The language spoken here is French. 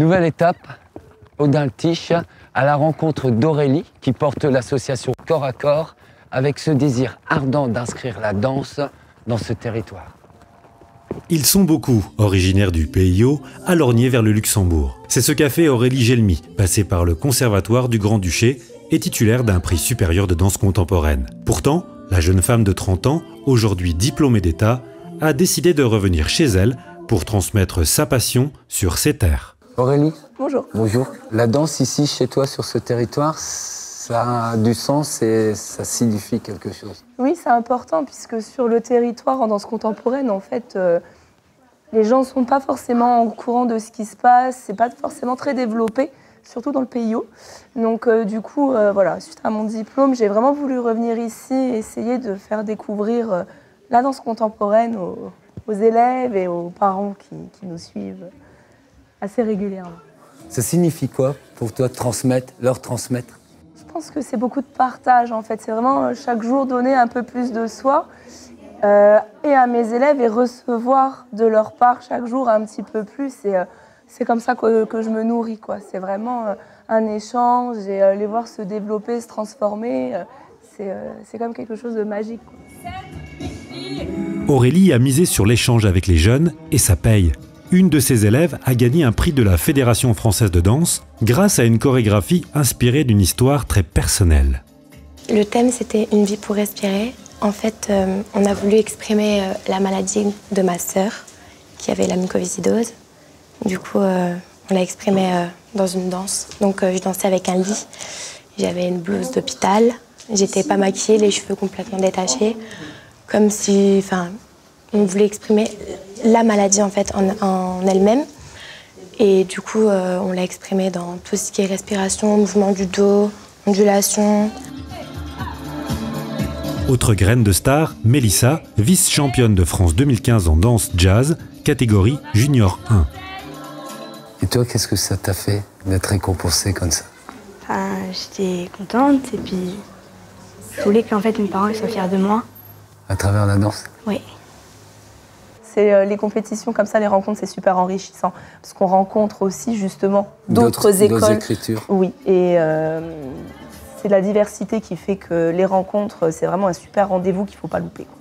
Nouvelle étape, Audin-le-Tiche, à la rencontre d'Aurélie, qui porte l'association Corps à Corps, avec ce désir ardent d'inscrire la danse dans ce territoire. Ils sont beaucoup, originaires du PIO, à lorgner vers le Luxembourg. C'est ce qu'a fait Aurélie Gelmy, passée par le Conservatoire du Grand-Duché et titulaire d'un prix supérieur de danse contemporaine. Pourtant, la jeune femme de 30 ans, aujourd'hui diplômée d'État, a décidé de revenir chez elle pour transmettre sa passion sur ses terres. Aurélie. Bonjour. Bonjour. La danse ici, chez toi, sur ce territoire, ça a du sens et ça signifie quelque chose. Oui, c'est important puisque sur le territoire en danse contemporaine, en fait, les gens ne sont pas forcément au courant de ce qui se passe, c'est pas forcément très développé, surtout dans le PIO. Donc du coup, voilà, suite à mon diplôme, j'ai vraiment voulu revenir ici et essayer de faire découvrir la danse contemporaine aux élèves et aux parents qui nous suivent assez régulièrement. Ça signifie quoi pour toi de transmettre, leur transmettre? Je pense que c'est beaucoup de partage en fait, c'est vraiment chaque jour donner un peu plus de soi et à mes élèves et recevoir de leur part chaque jour un petit peu plus. Et c'est comme ça que je me nourris, quoi. C'est vraiment un échange et les voir se développer, se transformer, c'est comme quelque chose de magique, quoi. Aurélie a misé sur l'échange avec les jeunes et ça paye. Une de ses élèves a gagné un prix de la Fédération française de danse grâce à une chorégraphie inspirée d'une histoire très personnelle. Le thème, c'était « Une vie pour respirer ». En fait, on a voulu exprimer la maladie de ma sœur qui avait la mucoviscidose. Du coup, on l'a exprimé dans une danse. Donc, je dansais avec un lit. J'avais une blouse d'hôpital. J'étais pas maquillée, les cheveux complètement détachés. Comme si, on voulait exprimer la maladie en fait en elle-même. Et du coup, on l'a exprimé dans tout ce qui est respiration, mouvement du dos, ondulation. Autre graine de star, Mélissa, vice-championne de France 2015 en danse jazz, catégorie Junior 1. Et toi, qu'est-ce que ça t'a fait d'être récompensée comme ça? J'étais contente et puis je voulais qu'en fait mes parents soient fiers de moi. À travers la danse? Oui. C'est les compétitions comme ça, les rencontres, c'est super enrichissant parce qu'on rencontre aussi justement d'autres écoles. D'autres écritures. Oui, et c'est la diversité qui fait que les rencontres, c'est vraiment un super rendez-vous qu'il ne faut pas louper, quoi.